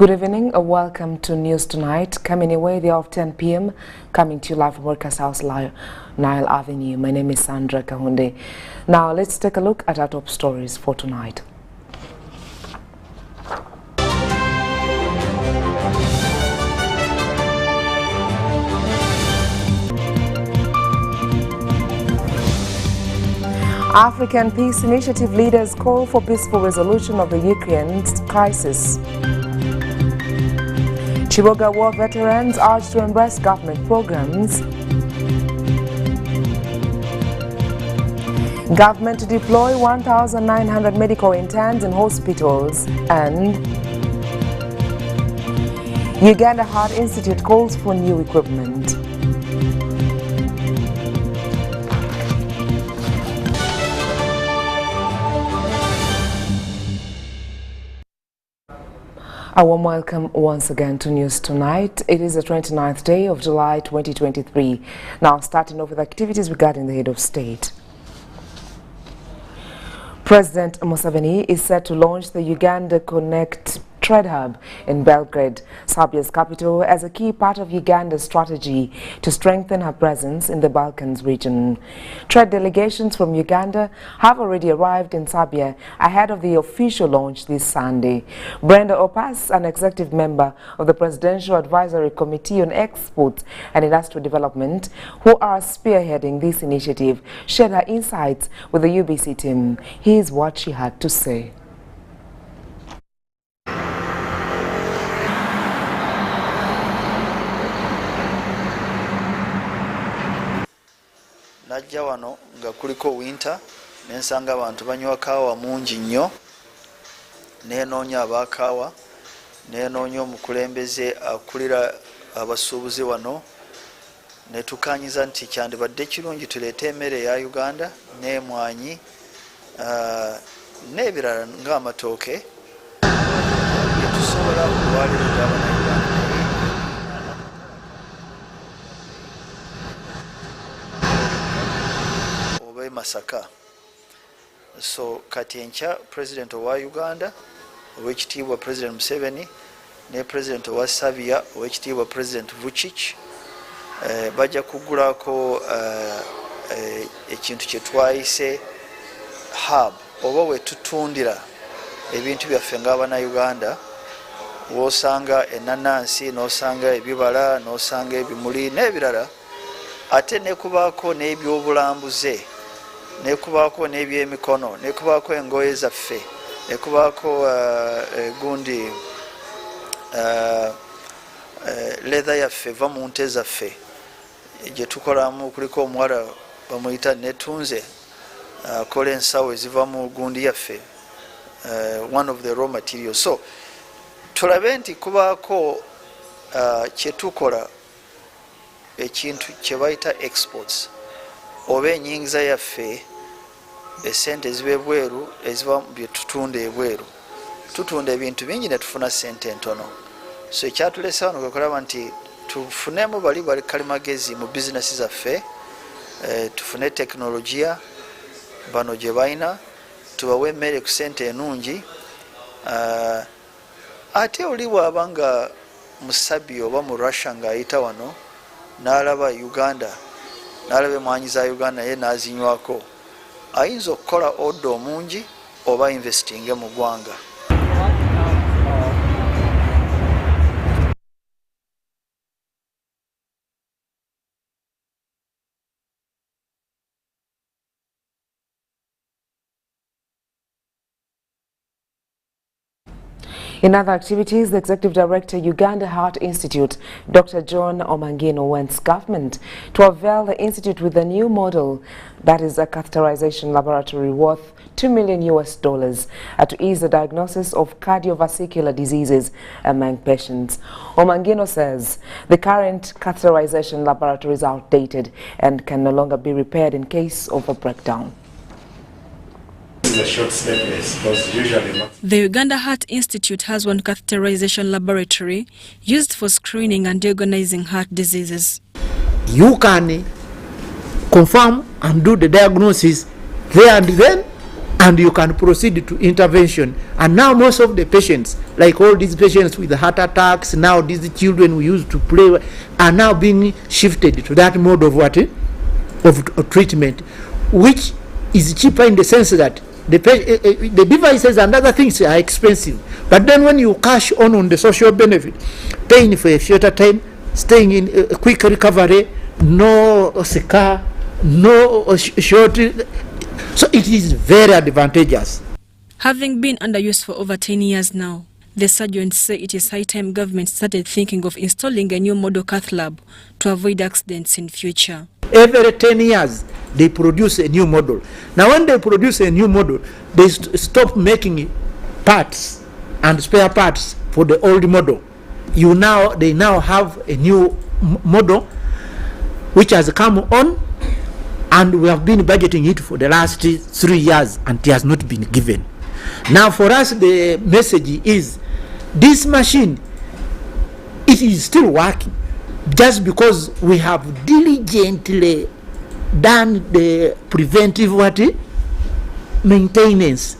Good evening, welcome to News Tonight, coming your way there of 10 p.m, coming to you live from Workers' House, Nile Avenue. My name is Sandra Kahunde. Now let's take a look at our top stories for tonight. African Peace Initiative leaders call for peaceful resolution of the Ukraine crisis. Chiboga War veterans urged to embrace government programs. Government to deploy 1,900 medical interns in hospitals. And Uganda Heart Institute calls for new equipment. A warm welcome once again to News Tonight. It is the 29th day of July 2023. Now starting off with activities regarding the head of state. President Museveni is set to launch the Uganda Connect Trade Hub in Belgrade, Serbia's capital, as a key part of Uganda's strategy to strengthen her presence in the Balkans region. Trade delegations from Uganda have already arrived in Serbia ahead of the official launch this Sunday. Brenda Opas, an executive member of the Presidential Advisory Committee on Exports and Industrial Development, who are spearheading this initiative, shared her insights with the UBC team. Here's what she had to say. Najja wano nga kuliko winter nensanga abantu banywa kaawa mungi nnyo, nenoonya abakaawa, nenoonya omukulembeze akulira abasuubuzi wano, netukanyiza nti kyandibadde kirungi tuleete emmere ya Uganda n'emwanyi n'ebirala ng'amatooke byetusobola okulwalira Abannayuganda Masaka. So kati enkya President wa Uganda owekitiibwa President Museveni ne President wa Serbia owekitiibwa President Vučić bajja kugulako ekintu kye twayise hub oba wetutundira ebintu byaffe ng'Abannayuganda, wosanga enanansi, nosanga ebibala, nosanga ebimuli n'ebirala, ate nekubaako n'ebyobulambuze, nekubaako n'ebyemikono, nekubaako engoye zaffe, nekubaako gundi leather yaffe eva mu nte zaffe gye tukolamu. Kuliko omuwala bamuyita netunze akola ensawo eziva mu gundi yaffe, one of the raw materials. So tulabe nti kubaako kyetukola ekintu kye bayita exports oba enyingiza yaffe, esente eziba ebweru eziba byetutunda ebweru, tutunda ebintu bingi netufuna sente entono. So ekyatulesa wano kwekulaba nti tufunemu bali kalimagezi mu bizinesi zaffe, tufune tekinologiya bano gye balina, tubawe emmere ku sente enungi, ate oli bw'aba nga mu Serbia oba mu Russia ng'ayita wano n'alaba Uganda, n'alaba emwanyi za Uganda naye n'azinywako, ayinza okukola order omungi oba investing mu ggwanga. In other activities, the Executive Director, Uganda Heart Institute, Dr. John Omangino, wants government to avail the institute with a new model, that is a catheterization laboratory worth $2 million to ease the diagnosis of cardiovascular diseases among patients. Omangino says the current catheterization laboratory is outdated and can no longer be repaired in case of a breakdown. The Uganda Heart Institute has one catheterization laboratory used for screening and diagnosing heart diseases. You can confirm and do the diagnosis there and then, and you can proceed to intervention. And now most of the patients, like all these patients with heart attacks, now these children we used to play, are now being shifted to that mode of what? Of treatment, which is cheaper in the sense that the devices and other things are expensive. But then when you cash on the social benefit, paying for a shorter time, staying in a quick recovery, no SECA, no short, so it is very advantageous. Having been under use for over 10 years now, the surgeons say it is high time government started thinking of installing a new model cath lab to avoid accidents in future. Every 10 years, they produce a new model. Now, when they produce a new model, they stop making parts and spare parts for the old model. They now have a new model which has come on, and we have been budgeting it for the last 3 years, and it has not been given. Now, for us, the message is this machine, it is still working, just because we have diligently done the preventive maintenance.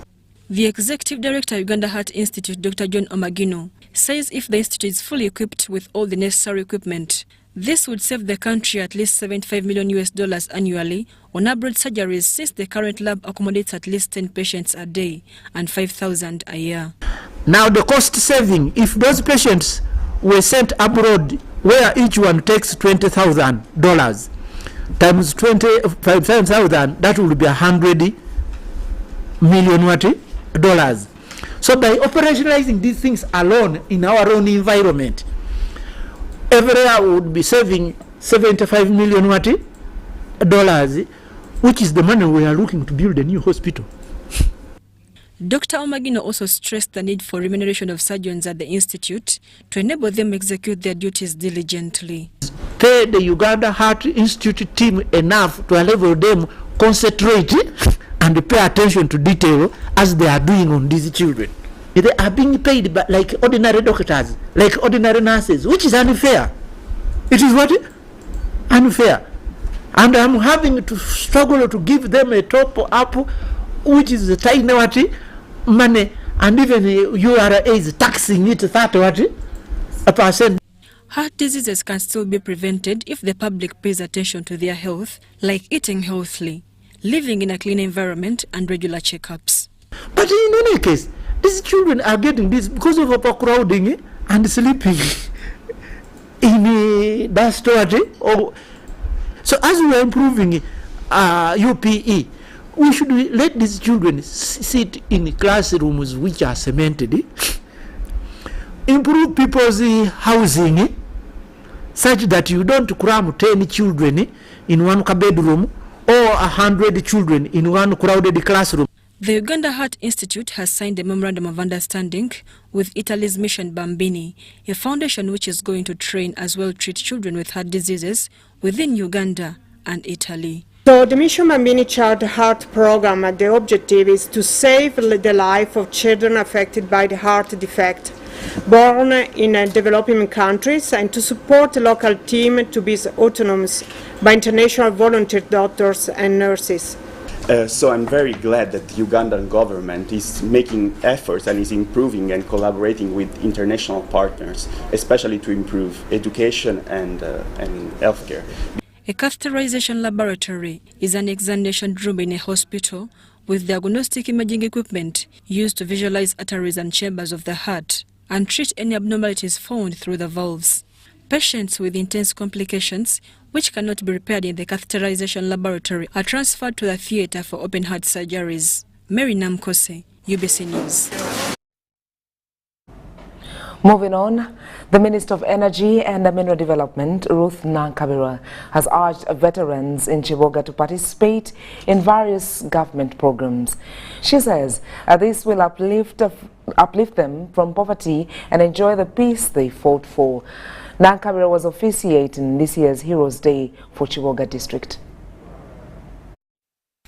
The Executive Director, Uganda Heart Institute, Dr. John Omagino, says if the institute is fully equipped with all the necessary equipment, this would save the country at least $75 million annually on abroad surgeries, since the current lab accommodates at least 10 patients a day and 5,000 a year. Now the cost saving, if those patients were sent abroad, where each one takes $20,000 times 25,000, that will be $100 million. So by operationalizing these things alone in our own environment, every year we would be saving $75 million which is the money we are looking to build a new hospital. Dr. Omagino also stressed the need for remuneration of surgeons at the institute to enable them execute their duties diligently. Pay the Uganda Heart Institute team enough to enable them concentrate and pay attention to detail as they are doing on these children. They are being paid like ordinary doctors, like ordinary nurses, which is unfair. It is what? Unfair. And I'm having to struggle to give them a top up, which is the tiny money, and even URA is taxing it 30%. Heart diseases can still be prevented if the public pays attention to their health, like eating healthily, living in a clean environment, and regular checkups. But in any case, these children are getting this because of overcrowding and sleeping in dust. So as we are improving UPE, we should let these children sit in classrooms which are cemented, improve people's housing such that you don't cram 10 children in one bedroom or 100 children in one crowded classroom. The Uganda Heart Institute has signed a memorandum of understanding with Italy's Mission Bambini, a foundation which is going to train as well treat children with heart diseases within Uganda and Italy. So the Mission Bambini Child Heart Program, the objective is to save the life of children affected by the heart defect born in developing countries, and to support the local team to be autonomous by international volunteer doctors and nurses. So I'm very glad that the Ugandan government is making efforts and is improving and collaborating with international partners, especially to improve education and healthcare. A catheterization laboratory is an examination room in a hospital with diagnostic imaging equipment used to visualize arteries and chambers of the heart and treat any abnormalities found through the valves. Patients with intense complications, which cannot be repaired in the catheterization laboratory, are transferred to the theatre for open heart surgeries. Mary Namkose, UBC News. Moving on, the Minister of Energy and Mineral Development, Ruth Nankabirwa, has urged veterans in Kiboga to participate in various government programs. She says this will uplift them from poverty and enjoy the peace they fought for. Nankabirwa was officiating this year's Heroes Day for Kiboga District.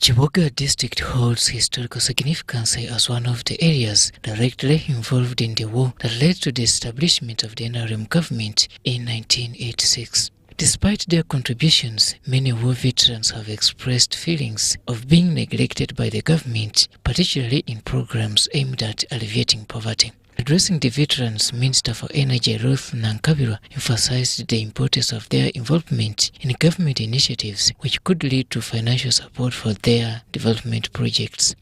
Kiboga District holds historical significance as one of the areas directly involved in the war that led to the establishment of the NRM government in 1986. Despite their contributions, many war veterans have expressed feelings of being neglected by the government, particularly in programs aimed at alleviating poverty. Addressing the veterans, Minister for Energy Ruth Nankabirwa emphasized the importance of their involvement in government initiatives which could lead to financial support for their development projects.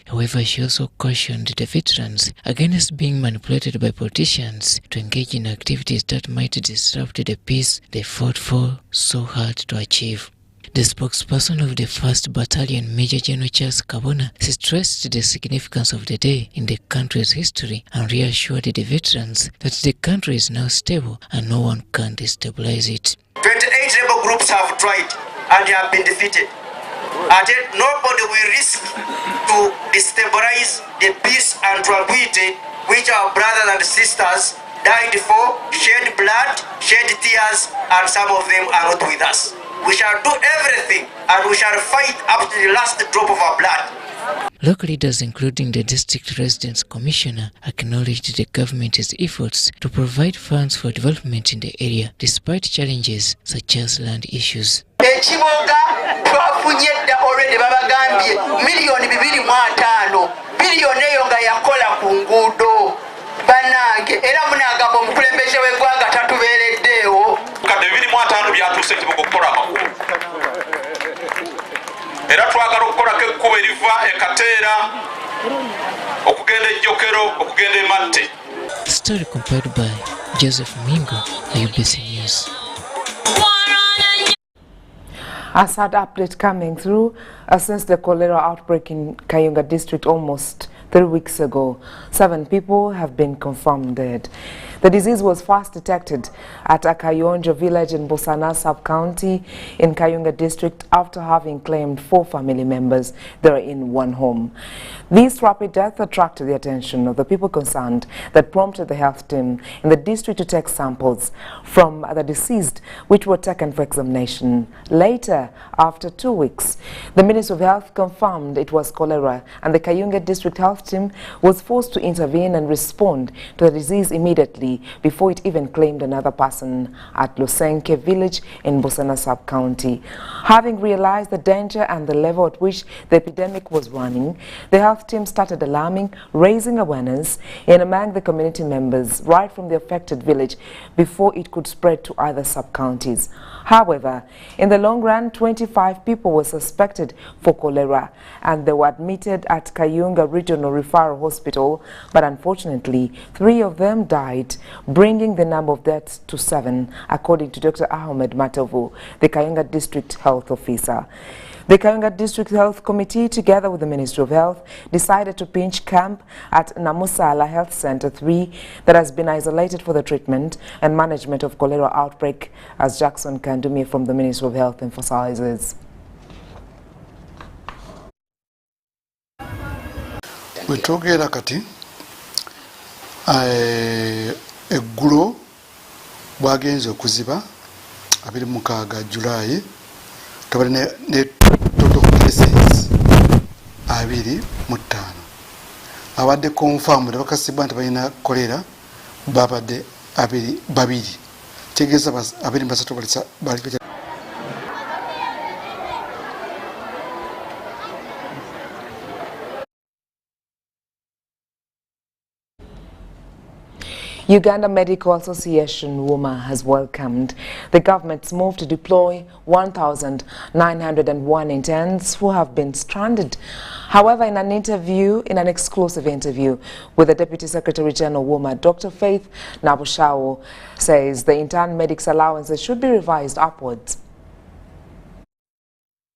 However, she also cautioned the veterans against being manipulated by politicians to engage in activities that might disrupt the peace they fought for so hard to achieve. The spokesperson of the 1st Battalion, Major General Charles Kabona, stressed the significance of the day in the country's history and reassured the veterans that the country is now stable and no one can destabilize it. 28 rebel groups have tried and they have been defeated. And nobody will risk to destabilize the peace and tranquility which our brothers and sisters died for, shed blood, shed tears, and some of them are not with us. We shall do everything and we shall fight up to the last drop of our blood. Local leaders, including the District Residence Commissioner, acknowledged the government's efforts to provide funds for development in the area, despite challenges such as land issues. Ekiboga twafunye dda already babagambye $2.5 biliyoni eyo nga yakola ku nguudo banange era munagamba omukulembeze w'eggwanga tatubeereddeewo kati $2.5 byatuuse Kibogo okukola amakulu era twagala okukolako ekkubo eriva e Kateera okugenda e Jjokero okugenda e Matte. Story compiled by Joseph Mingo, UBC News. A sad update coming through since the cholera outbreak in Kayunga district almost 3 weeks ago. 7 people have been confirmed dead. The disease was first detected at Akayonjo village in Bosana sub-county in Kayunga district after having claimed 4 family members that are in one home. This rapid death attracted the attention of the people concerned that prompted the health team in the district to take samples from the deceased which were taken for examination. Later, after 2 weeks, the Ministry of Health confirmed it was cholera and the Kayunga district health team was forced to intervene and respond to the disease immediately before it even claimed another person at Lusenke village in Bosana sub-county. Having realized the danger and the level at which the epidemic was running, the health team started alarming, raising awareness in among the community members right from the affected village before it could spread to other sub-counties. However, in the long run, 25 people were suspected for cholera and they were admitted at Kayunga Regional Referral Hospital, but unfortunately 3 of them died, bringing the number of deaths to 7, according to Dr. Ahmed Matovu, the Kayunga District Health Officer. The Kayunga District Health Committee, together with the Ministry of Health, decided to pinch camp at Namusala Health Center 3 that has been isolated for the treatment and management of cholera outbreak, as Jackson Kandumi from the Ministry of Health emphasizes. Wetwogera kati eggulo bwagenze okuziba 26 July tubali ne total cases 25 abadde confirmed bakasibwa nti balina kolera babadde 2 tegeeza 23 bali Uganda Medical Association WUMA has welcomed the government's move to deploy 1,901 interns who have been stranded. However, in an exclusive interview with the Deputy Secretary General WUMA, Dr. Faith Nabushawo says the intern medics allowances should be revised upwards.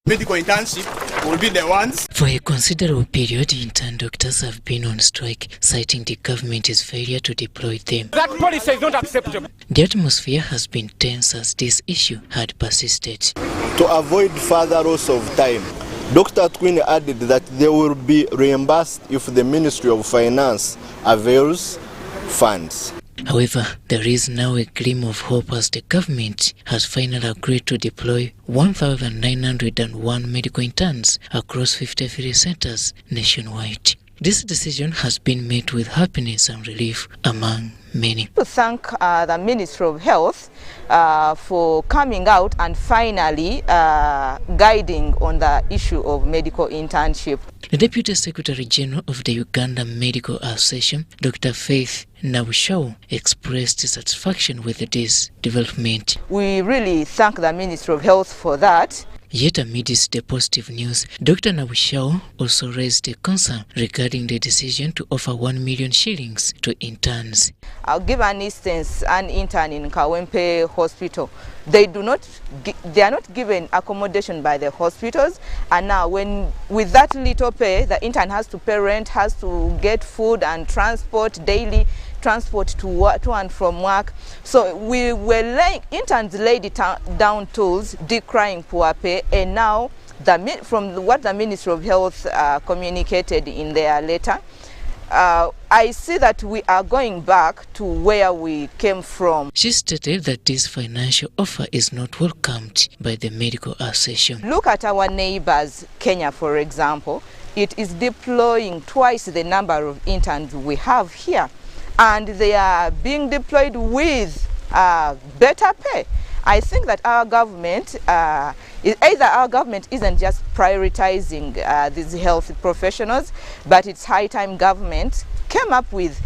Medical internship will be the ones. For a considerable period, intern doctors have been on strike, citing the government's failure to deploy them. That policy is not acceptable. The atmosphere has been tense as this issue had persisted. To avoid further loss of time, Dr. Twin added that they will be reimbursed if the Ministry of Finance avails funds. However, there is now a gleam of hope as the government has finally agreed to deploy 1,901 medical interns across 53 centers nationwide. This decision has been met with happiness and relief among many. To thank the Ministry of Health for coming out and finally guiding on the issue of medical internship. The Deputy Secretary General of the Uganda Medical Association, Dr. Faith Nabushaw, expressed satisfaction with this development. We really thank the Ministry of Health for that. Yet amidst the positive news, Dr. Nabushaw also raised a concern regarding the decision to offer 1 million shillings to interns. I'll give an instance, an intern in Kawempe Hospital. They are not given accommodation by the hospitals, and now with that little pay, the intern has to pay rent, has to get food and transport, daily transport to and from work. So we were interns laid down tools, decrying poor pay, and now from what the Ministry of Health communicated in their letter, I see that we are going back to where we came from. She stated that this financial offer is not welcomed by the medical association. Look at our neighbors, Kenya, for example. It is deploying twice the number of interns we have here, and they are being deployed with better pay. I think that our government, either our government isn't just prioritizing these health professionals, but it's high time government came up with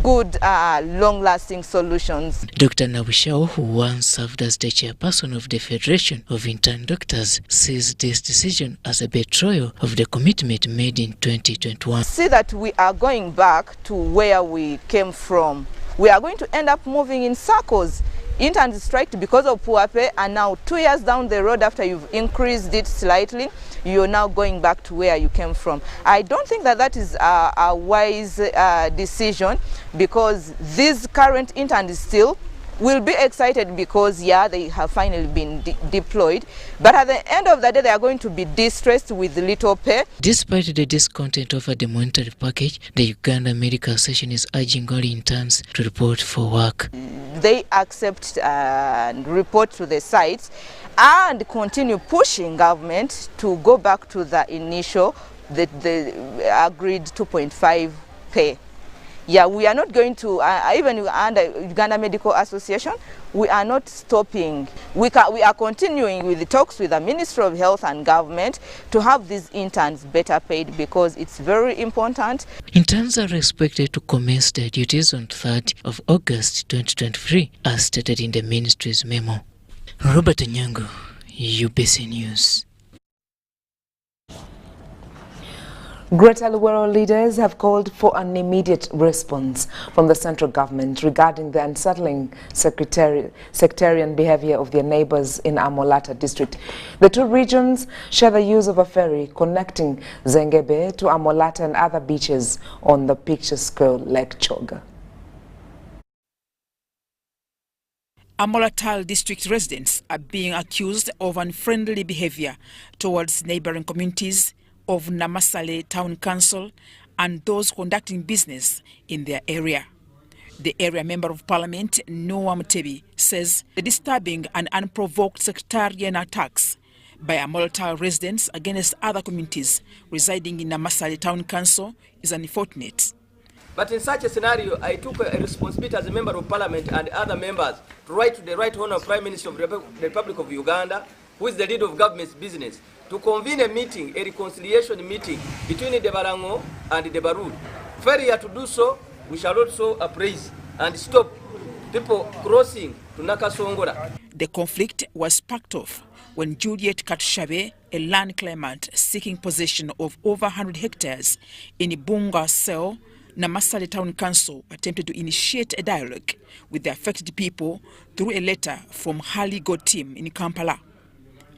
good, long-lasting solutions. Dr. Nabushaw, who once served as the chairperson of the Federation of Intern Doctors, sees this decision as a betrayal of the commitment made in 2021. See that we are going back to where we came from. We are going to end up moving in circles. Interns striked because of poor pay, and now 2 years down the road, after you've increased it slightly, you're now going back to where you came from. I don't think that that is a wise decision, because these current interns still will be excited because, yeah, they have finally been deployed. But at the end of the day, they are going to be distressed with little pay. Despite the discontent over the monetary package, the Uganda Medical Association is urging all interns to report for work. They accept and report to the sites and continue pushing government to go back to the initial, the agreed 2.5 pay. Yeah, we are not going to, even under Uganda Medical Association, we are not stopping. We are continuing with the talks with the Ministry of Health and government to have these interns better paid, because it's very important. Interns are expected to commence their duties on 3rd of August 2023, as stated in the ministry's memo. Robert Nyango, UBC News. Greater Luwero leaders have called for an immediate response from the central government regarding the unsettling sectarian behavior of their neighbors in Amolata district. The two regions share the use of a ferry connecting Zengebe to Amolata and other beaches on the picturesque Lake Choga. Amolatal district residents are being accused of unfriendly behavior towards neighboring communities of Namasale Town Council and those conducting business in their area. The area Member of Parliament, Noah Mutebi, says the disturbing and unprovoked sectarian attacks by Amolatal residents against other communities residing in Namasale Town Council is unfortunate. But in such a scenario, I took a responsibility as a Member of Parliament and other members to write to the Right Honourable Prime Minister of the Republic of Uganda, who is the leader of government's business, to convene a meeting, a reconciliation meeting between the Barango and the Barul. Failure to do so, we shall also appraise and stop people crossing to Nakasongola. The conflict was sparked off when Juliet Katushabe, a land claimant seeking possession of over 100 hectares in Ibunga Cell, Namasale Town Council, attempted to initiate a dialogue with the affected people through a letter from Hali God team in Kampala.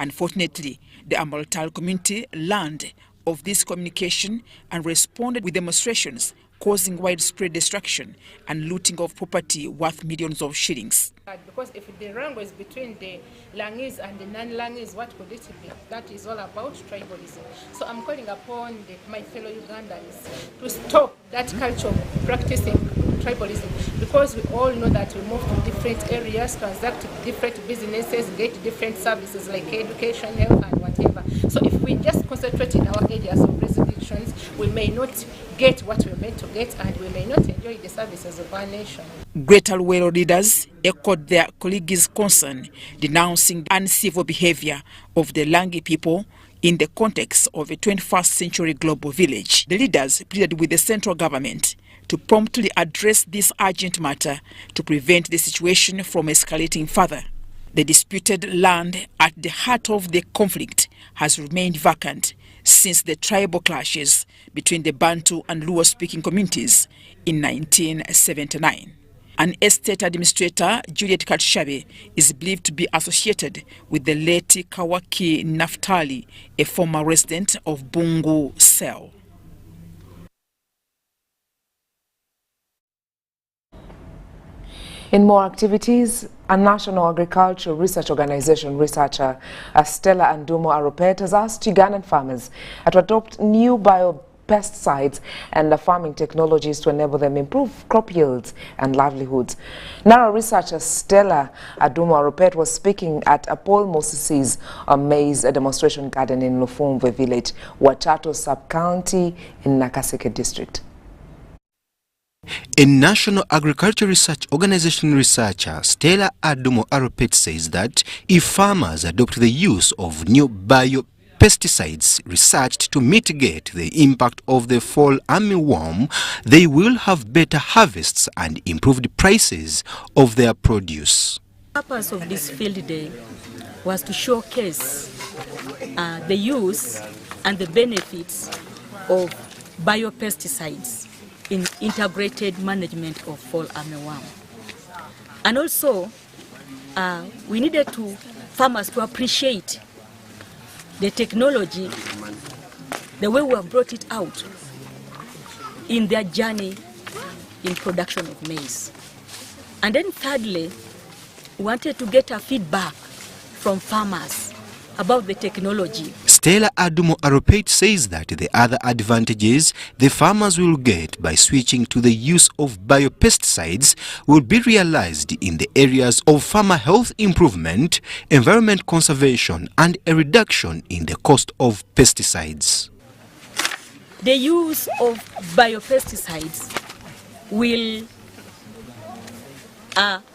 Unfortunately, the Amolatal community learned of this communication and responded with demonstrations, causing widespread destruction and looting of property worth millions of shillings. Because if the wrangle is between the Langese and the non-Langese, what could it be? That is all about tribalism. So I'm calling upon my fellow Ugandans to stop that culture of practicing tribalism, because we all know that we move to different areas, transact different businesses, get different services like education, health, and whatever. So if we just concentrate in our areas of jurisdictions, we may not get what we're meant to get, and we may not enjoy the services of our nation. Greater Luweero leaders echoed their colleagues' concern, denouncing the uncivil behavior of the Langi people in the context of a 21st century global village. The leaders pleaded with the central government to promptly address this urgent matter to prevent the situation from escalating further. The disputed land at the heart of the conflict has remained vacant since the tribal clashes between the Bantu and Luo-speaking communities in 1979. An estate administrator, Juliet Katushabe, is believed to be associated with the late Kawaki Naftali, a former resident of Bungu Cell. In more activities, a National Agricultural Research Organization researcher, Stella Andumo Aropet, has asked Ugandan farmers to adopt new biopesticides and farming technologies to enable them improve crop yields and livelihoods. NARA researcher Stella Andumo Aropet was speaking at a Paul Moses's maize demonstration garden in Lufumve village, Wachato sub-county in Nakaseke district. A National Agriculture Research Organization researcher, Stella Andumo Aropet, says that if farmers adopt the use of new biopesticides researched to mitigate the impact of the fall armyworm, they will have better harvests and improved prices of their produce. The purpose of this field day was to showcase the use and the benefits of biopesticides in integrated management of fall armyworm. And also, we needed farmers to appreciate the technology, the way we have brought it out in their journey in production of maize. And then thirdly, we wanted to get a feedback from farmers about the technology. Stella Andumo Aropet says that the other advantages the farmers will get by switching to the use of biopesticides will be realized in the areas of farmer health improvement, environment conservation, and a reduction in the cost of pesticides. The use of biopesticides will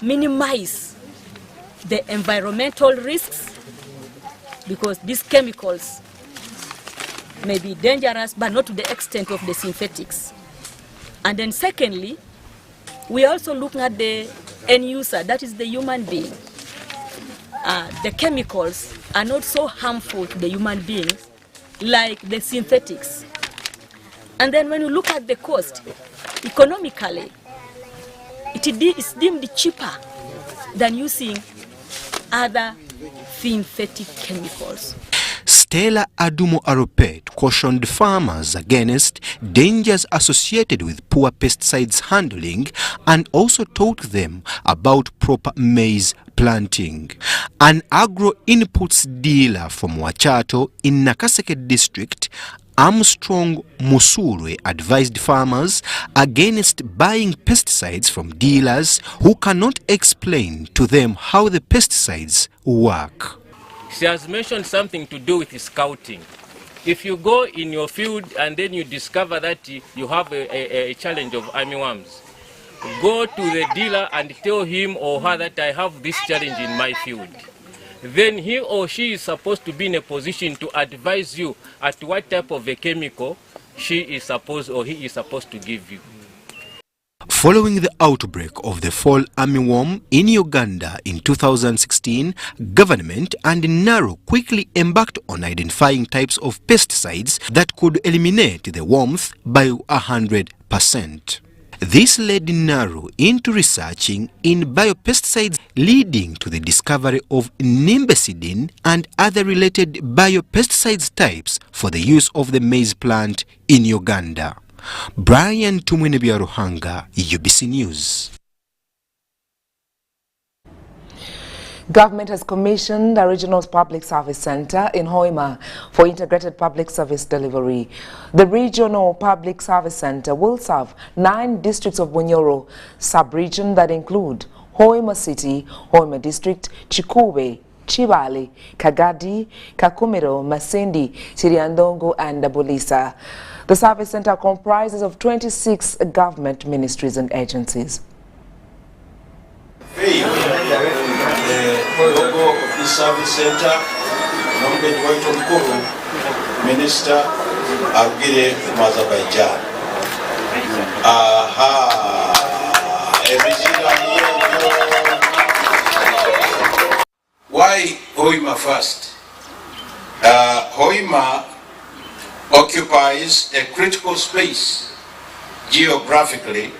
minimize the environmental risks, because these chemicals may be dangerous, but not to the extent of the synthetics. And then secondly, we are also looking at the end user, that is the human being. The chemicals are not so harmful to the human beings like the synthetics. And then when you look at the cost, economically, it is deemed cheaper than using other synthetic chemicals. Stella Andumo Aropet cautioned farmers against dangers associated with poor pesticides handling and also taught them about proper maize planting. An agro-inputs dealer from Wachato in Nakaseke district, Armstrong Musurwe, advised farmers against buying pesticides from dealers who cannot explain to them how the pesticides work. She has mentioned something to do with scouting. If you go in your field and then you discover that you have a challenge of armyworms, go to the dealer and tell him or her that I have this challenge in my field. Then he or she is supposed to be in a position to advise you at what type of a chemical she is supposed or he is supposed to give you. Following the outbreak of the fall armyworm in Uganda in 2016, government and NARO quickly embarked on identifying types of pesticides that could eliminate the worms by 100%. This led NARO into researching in biopesticides, leading to the discovery of nimbecidine and other related biopesticides types for the use of the maize plant in Uganda. Brian Tumwenebiaruhanga, UBC News. Government has commissioned a regional public service center in Hoima for integrated public service delivery. The regional public service center will serve 9 districts of Bunyoro sub-region that include Hoima City, Hoima District, Chikube, Chibale, Kagadi, Kakumiro, Masindi, Chiriandongo and Bulisa. The service center comprises of 26 government ministries and agencies. The logo of this service center, nominated Waito Mkuru, Minister Arugire from Azerbaijan. Why Hoima first? Hoima occupies a critical space geographically.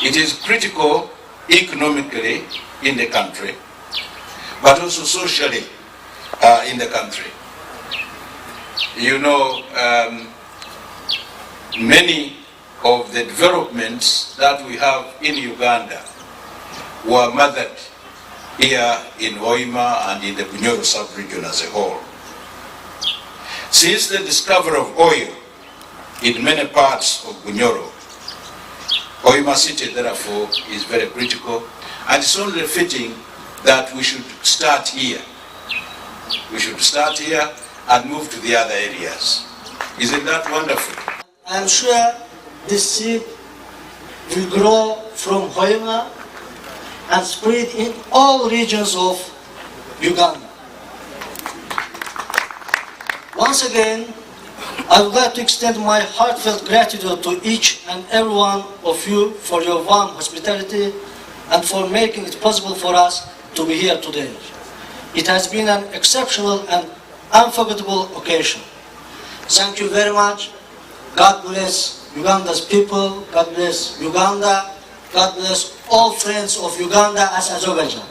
It is critical economically in the country, but also socially in the country. You know, many of the developments that we have in Uganda were mothered here in Hoima and in the Bunyoro sub-region as a whole. Since the discovery of oil in many parts of Bunyoro, Hoima City, therefore, is very critical, and it's only fitting that we should start here. We should start here and move to the other areas. Isn't that wonderful? I'm sure this seed will grow from Hoima and spread in all regions of Uganda. Once again, I would like to extend my heartfelt gratitude to each and every one of you for your warm hospitality and for making it possible for us to be here today. It has been an exceptional and unforgettable occasion. Thank you very much. God bless Uganda's people. God bless Uganda. God bless all friends of Uganda as Azerbaijan.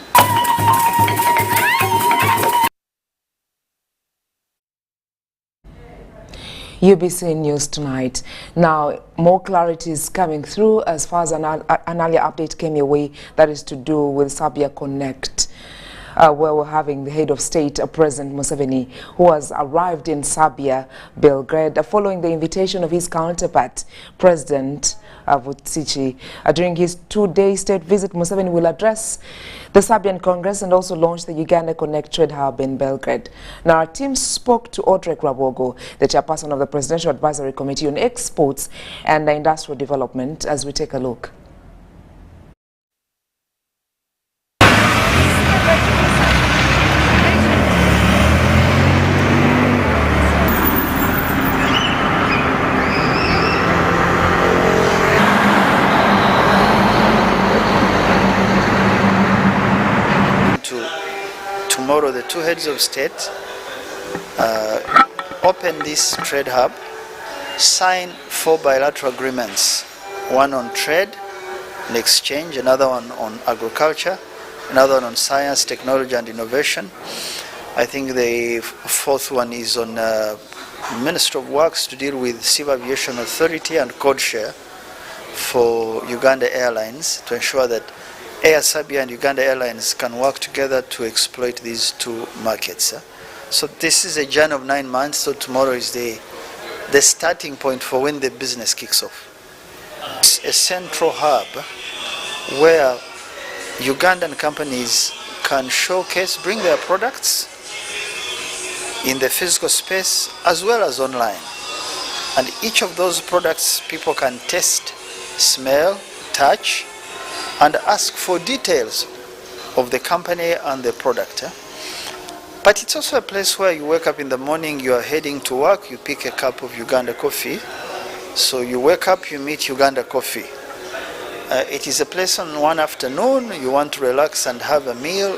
UBC News tonight. Now, more clarity is coming through as far as an earlier update came your way that is to do with Serbia Connect, where we're having the head of state, President Museveni, who has arrived in Serbia, Belgrade, following the invitation of his counterpart, President Vučić. During his 2-day state visit, Museveni will address the Serbian Congress and also launch the Uganda Connect Trade Hub in Belgrade. Now, our team spoke to Audrey Rabogo, the chairperson of the Presidential Advisory Committee on Exports and Industrial Development, as we take a look. Tomorrow, the 2 heads of state open this trade hub, sign 4 bilateral agreements, one on trade and exchange, another one on agriculture, another one on science, technology and innovation. I think the 4th one is on Ministry of Works to deal with Civil Aviation Authority and code share for Uganda Airlines to ensure that Air Serbia and Uganda Airlines can work together to exploit these 2 markets. So this is a journey of 9 months, so tomorrow is the starting point for when the business kicks off. It's a central hub where Ugandan companies can showcase, bring their products in the physical space as well as online. And each of those products people can taste, smell, touch, and ask for details of the company and the product. But it's also a place where you wake up in the morning, you are heading to work, you pick a cup of Uganda coffee. So you wake up, you meet Uganda coffee. It is a place on one afternoon, you want to relax and have a meal.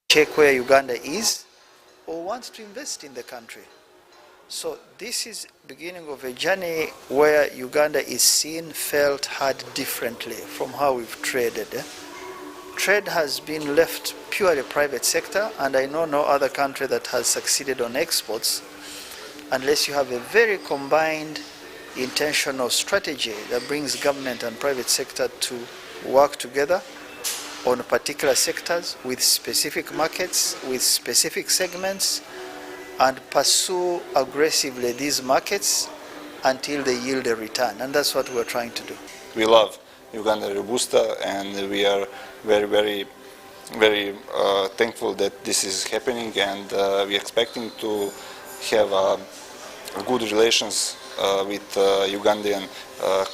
Check where Uganda is or wants to invest in the country. So this is beginning of a journey where Uganda is seen, felt, heard differently from how we've traded. Trade has been left purely private sector, and I know no other country that has succeeded on exports unless you have a very combined intentional strategy that brings government and private sector to work together on particular sectors with specific markets, with specific segments, and pursue aggressively these markets until they yield a return. And that's what we're trying to do. We love Uganda Robusta, and we are very thankful that this is happening, and we're expecting to have good relations with Ugandan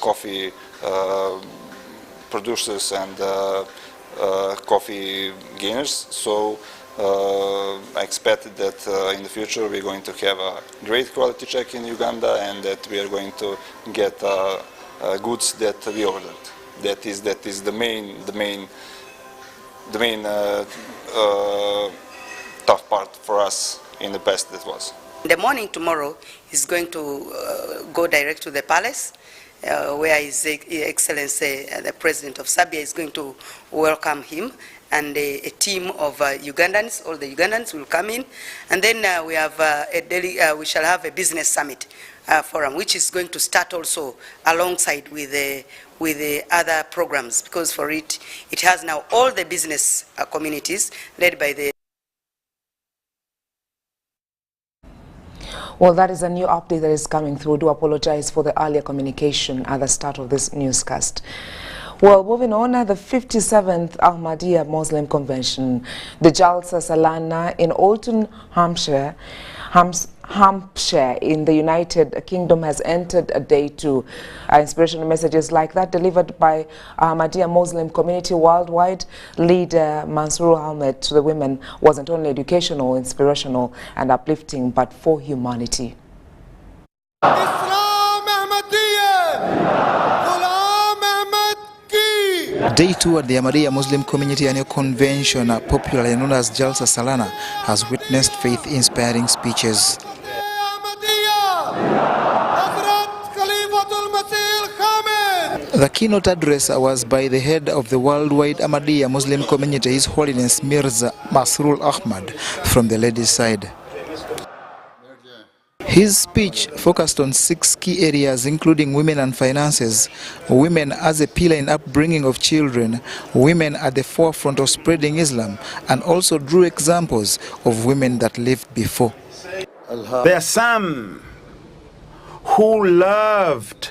coffee producers and coffee gainers. So I expect that in the future we're going to have a great quality check in Uganda, and that we are going to get goods that we ordered. That is the main tough part for us in the past. That was. In the morning tomorrow, he's going to go direct to the palace, where His Excellency, the President of Serbia, is going to welcome him, and a team of Ugandans, all the Ugandans will come in, and then we have we shall have a business summit forum, which is going to start also alongside with the other programs, because for it has now all the business communities led by the. Well, that is a new update that is coming through. Do apologize for the earlier communication at the start of this newscast. Well, moving on, the 57th Ahmadiyya Muslim Convention, the Jalsa Salana in Alton, Hampshire in the United Kingdom has entered a day two. Inspirational messages like that delivered by Ahmadiyya Muslim community worldwide leader Mansour Ahmed to the women wasn't only educational, inspirational and uplifting, but for humanity. Day 2 at the Ahmadiyya Muslim Community Annual Convention, popularly known as Jalsa Salana, has witnessed faith-inspiring speeches. The keynote address was by the head of the worldwide Ahmadiyya Muslim community, His Holiness Mirza Masroor Ahmad, from the ladies' side. His speech focused on 6 key areas, including women and finances, women as a pillar in upbringing of children, women at the forefront of spreading Islam, and also drew examples of women that lived before. There are some who loved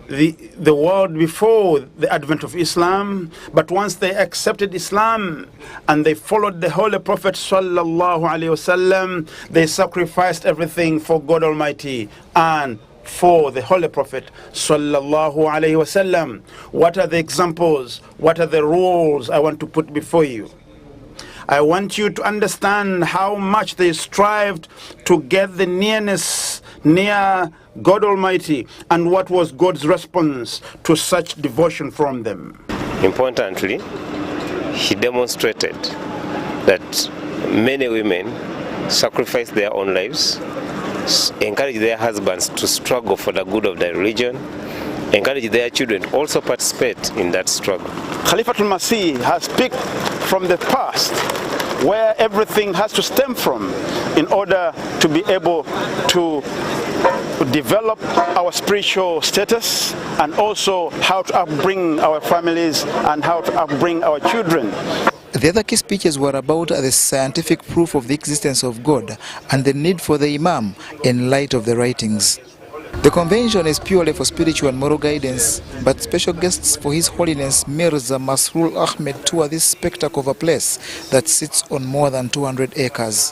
the world before the advent of Islam, but once they accepted Islam and they followed the Holy Prophet sallallahu alaihi wasallam, they sacrificed everything for God Almighty and for the Holy Prophet sallallahu alaihi wasallam. What are the examples? What are the rules I want to put before you? I want you to understand how much they strived to get the nearness near God Almighty, and what was God's response to such devotion from them. Importantly, he demonstrated that many women sacrifice their own lives, encourage their husbands to struggle for the good of their religion, encourage their children to also participate in that struggle. Khalifatul Masih has picked from the past where everything has to stem from in order to be able to develop our spiritual status, and also how to upbring our families and how to upbring our children. The other key speeches were about the scientific proof of the existence of God and the need for the Imam in light of the writings. The convention is purely for spiritual and moral guidance, but special guests for His Holiness Mirza Masroor Ahmed tour this spectacle of a place that sits on more than 200 acres.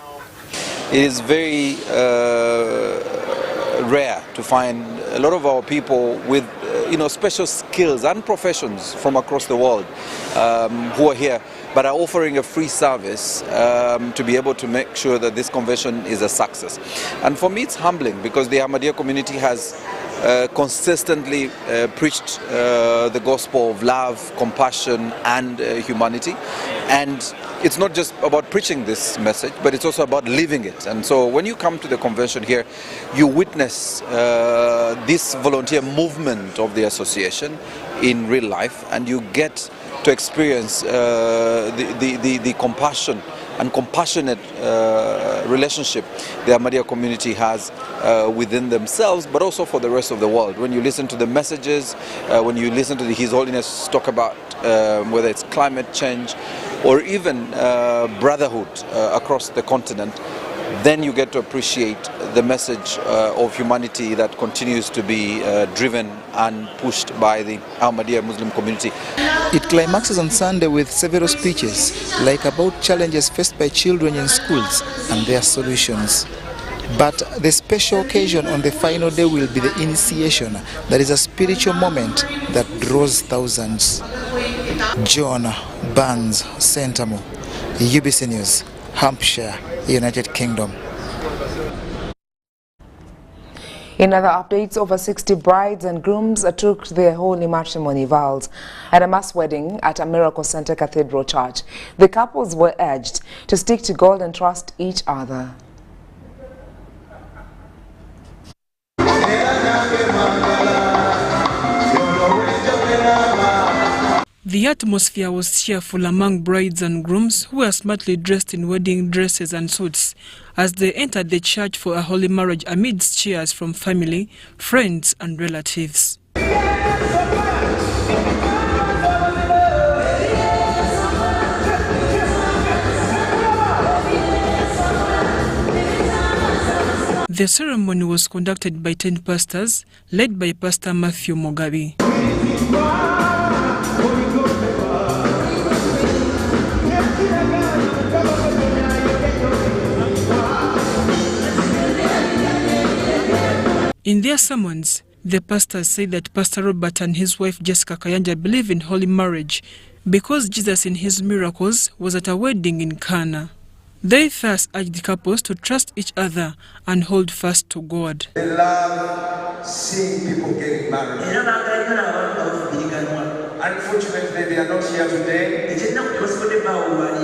It is very rare to find a lot of our people with special skills and professions from across the world who are here, but are offering a free service to be able to make sure that this convention is a success. And for me it's humbling, because the Ahmadiyya community has consistently preached the gospel of love, compassion, and humanity. And it's not just about preaching this message, but it's also about living it. And so when you come to the convention here, you witness this volunteer movement of the association in real life, and you get to experience the compassion and compassionate relationship the Ahmadiyya community has within themselves, but also for the rest of the world. When you listen to the messages, when you listen to His Holiness talk about whether it's climate change or even brotherhood across the continent, then you get to appreciate the message of humanity that continues to be driven and pushed by the Ahmadiyya Muslim community. It climaxes on Sunday with several speeches, like about challenges faced by children in schools and their solutions. But the special occasion on the final day will be the initiation, that is a spiritual moment that draws thousands. John Barnes, Sentamo, UBC News, Hampshire, United Kingdom. In other updates, over 60 brides and grooms took their holy matrimony vows at a mass wedding at a Miracle Center Cathedral Church. The couples were urged to stick to God and trust each other. The atmosphere was cheerful among brides and grooms who were smartly dressed in wedding dresses and suits as they entered the church for a holy marriage amidst cheers from family, friends and relatives. The ceremony was conducted by 10 pastors, led by Pastor Matthew Mugabi. In their sermons, the pastors say that Pastor Robert and his wife Jessica Kayanja believe in holy marriage because Jesus in his miracles was at a wedding in Cana. They thus urged couples to trust each other and hold fast to God. They love seeing people getting married. Unfortunately, they are not here today,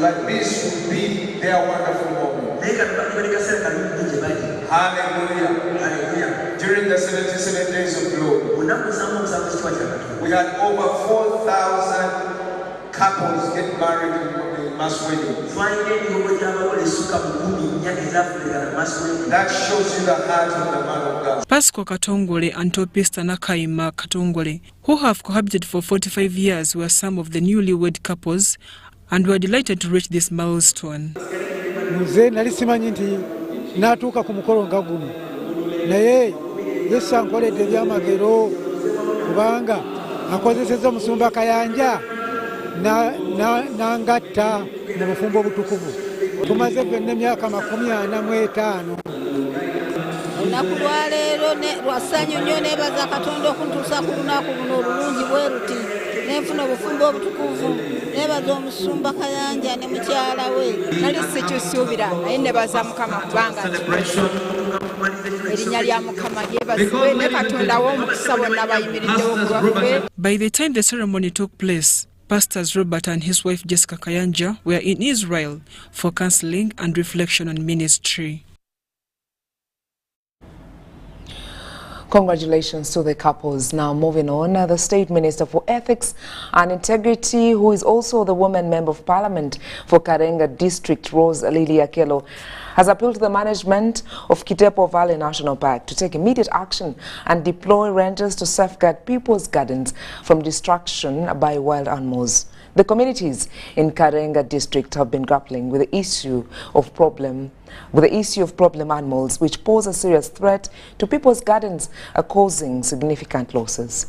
but this will be their wonderful moment. Hallelujah. During the 77 days of glory, we had over 4,000 couples get married in mass weddings. That shows you the heart of the man of God. Pasco Katongole and Topista Nakaima Katongole, who have cohabited for 45 years, were some of the newlywed couples and were delighted to reach this milestone. Nze nali simanyi nti natuuka ku mukolo nga guno naye Yesu ankoledde ebyamagero kubanga akozesezza omusumba Kayanja nangatta mu bufumbo obutukuvu. Tumaze ffenna emyaka 45. Olunaku lwa leero lwa ssanyu nnyo neebaza Katonda okuntuusa ku lunaku luno olulungi bwe ruti nenfuna obufumbo obutukuvu. Nebaza omusumba Kayanja ne mukyala we. Nali sikisuubira naye nebaza Mukama kubanga erinnya lya Mukama lyebazibwe ne Katonda w'omukisa bonna bayimiriddewo ku lwaffe. By the time the ceremony took place, Pastors Robert and his wife Jessica Kayanja were in Israel for counseling and reflection on ministry. Congratulations to the couples. Now moving on, the State Minister for Ethics and Integrity, who is also the woman member of Parliament for Karenga District, Rose Lily Akello, has appealed to the management of Kitepo Valley National Park to take immediate action and deploy rangers to safeguard people's gardens from destruction by wild animals. The communities in Karenga District have been grappling with the issue of problem animals, which pose a serious threat to people's gardens, causing significant losses.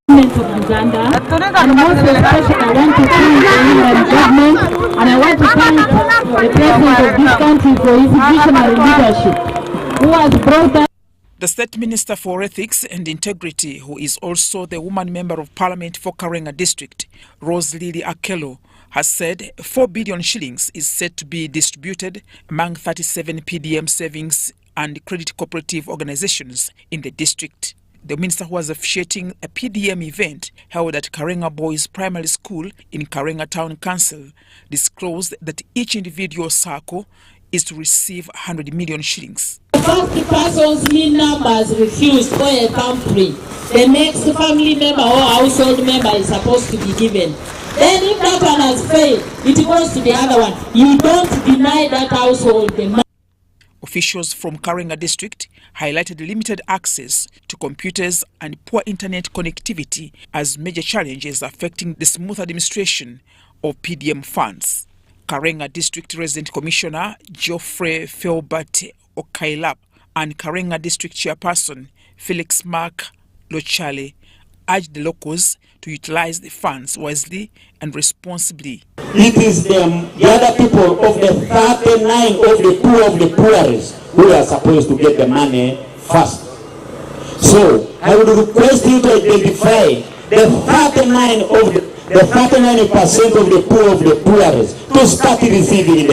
Of Uganda, and most especially I want to thank the England government and I want to thank the president of this country for his visionary leadership, who has brought us. The State Minister for Ethics and Integrity, who is also the woman member of Parliament for Karenga District, Rose Lily Akello, has said 4 billion shillings is set to be distributed among 37 PDM savings and credit cooperative organizations in the district. The minister, who was officiating a PDM event held at Karenga Boys Primary School in Karenga Town Council, disclosed that each individual circle is to receive 100 million shillings. The first person's mean numbers refused for a country. The next family member or household member is supposed to be given. Then if that one has failed, it goes to the other one. You don't deny that household the money. Officials from Karenga district highlighted limited access to computers and poor internet connectivity as major challenges affecting the smooth administration of PDM funds. Karenga District Resident Commissioner Geoffrey Philbert Okailap and Karenga District Chairperson Felix Mark Lochale urged the locals to utilize the funds wisely and responsibly. It is the other people of the 39 of the poorest who are supposed to get the money first. So I would request you to identify the 39% of the poorest to start receiving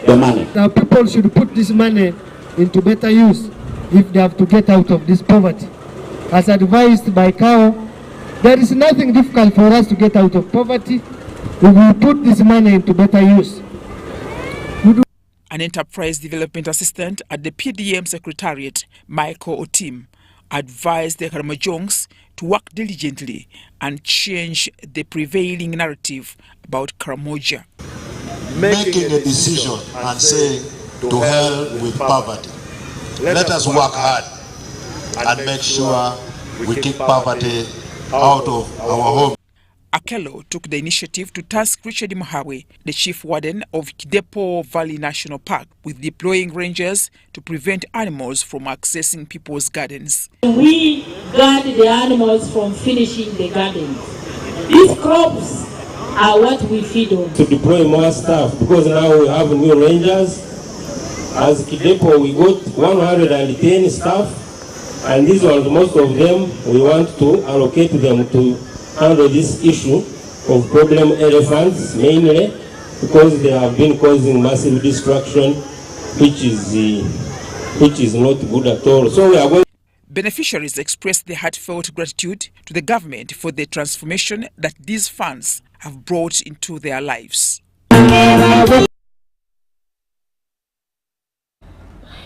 the money. Now people should put this money into better use if they have to get out of this poverty. As advised by CAO, there is nothing difficult for us to get out of poverty. We will put this money into better use. An enterprise development assistant at the PDM Secretariat, Michael Otim, advised the Karamojongs to work diligently and change the prevailing narrative about Karamoja. Making a decision and saying to hell with poverty. Let us work hard and make sure we keep poverty out of our home. Akello took the initiative to task Richard Muhawe, the chief warden of Kidepo Valley National Park, with deploying rangers to prevent animals from accessing people's gardens. We guard the animals from finishing the gardens. These crops are what we feed on. To deploy more staff, because now we have new rangers. As Kidepo, we got 110 staff. And these ones, most of them, we want to allocate them to handle this issue of problem elephants, mainly because they have been causing massive destruction, which is not good at all. So we are going. Beneficiaries expressed their heartfelt gratitude to the government for the transformation that these funds have brought into their lives.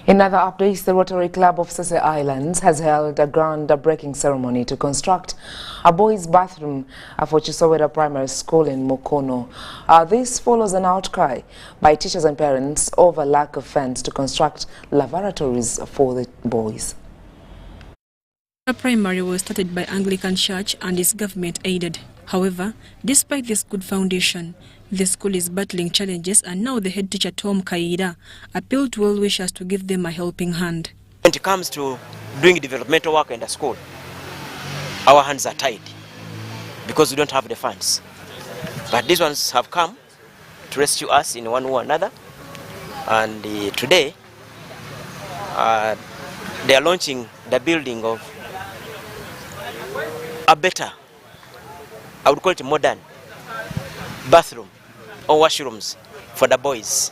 In other updates, the Rotary Club of Sese Islands has held a ground-breaking ceremony to construct a boys' bathroom for Chisowera Primary School in Mukono. This follows an outcry by teachers and parents over lack of funds to construct lavatories for the boys. The primary was started by Anglican Church and is government-aided. However, despite this good foundation, the school is battling challenges, and now the head teacher, Tom Kaida, appealed to well-wishers to give them a helping hand. When it comes to doing developmental work in the school, our hands are tied because we don't have the funds. But these ones have come to rescue us in one way or another, and today they are launching the building of a better, I would call it modern, bathroom or washrooms for the boys.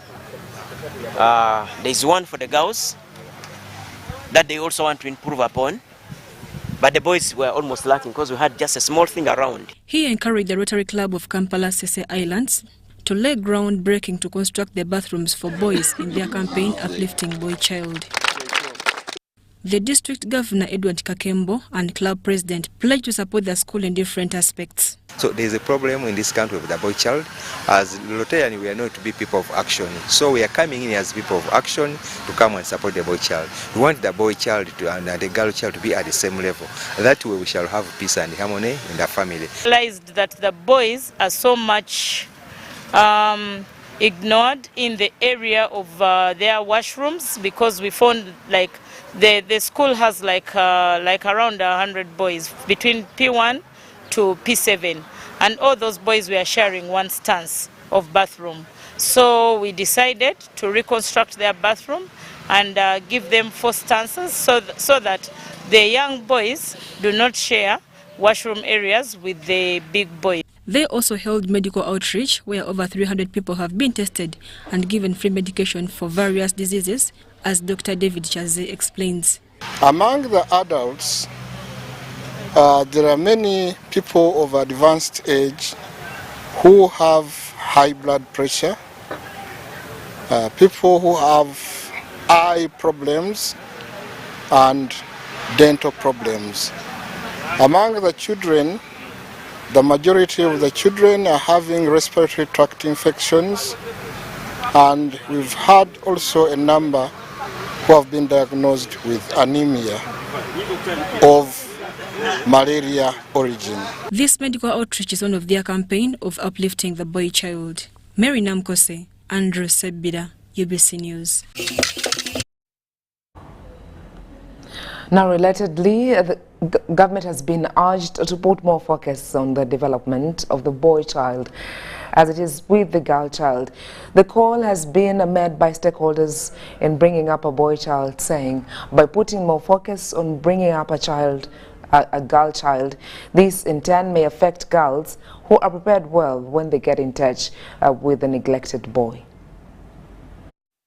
There is one for the girls that they also want to improve upon, but the boys were almost lacking because we had just a small thing around. He encouraged the Rotary Club of Kampala Sese Islands to lay groundbreaking to construct the bathrooms for boys in their campaign Uplifting Boy Child. The district governor, Edward Kakembo, and club president pledged to support the school in different aspects. So there is a problem in this country with the boy child. As Rotarian, we are known to be people of action. So we are coming in as people of action to come and support the boy child. We want the boy child and the girl child to be at the same level. That way we shall have peace and harmony in the family. Realized that the boys are so much ignored in the area of their washrooms, because we found like the school has like around 100 boys between P1 to P7, and all those boys were sharing one stance of bathroom. So we decided to reconstruct their bathroom and give them 4 stances so that the young boys do not share washroom areas with the big boys. They also held medical outreach where over 300 people have been tested and given free medication for various diseases, as Dr. David Chaze explains. Among the adults, there are many people of advanced age who have high blood pressure, people who have eye problems and dental problems. Among the children, the majority of the children are having respiratory tract infections, and we've had also a number who have been diagnosed with anemia of malaria origin. This medical outreach is one of their campaign of uplifting the boy child. Mary Namkose, Andrew Sebida, UBC News. Now, relatedly, the government has been urged to put more focus on the development of the boy child as it is with the girl child. The call has been made by stakeholders in bringing up a boy child, saying by putting more focus on bringing up a girl child, this in turn may affect girls who are prepared well when they get in touch with the neglected boy.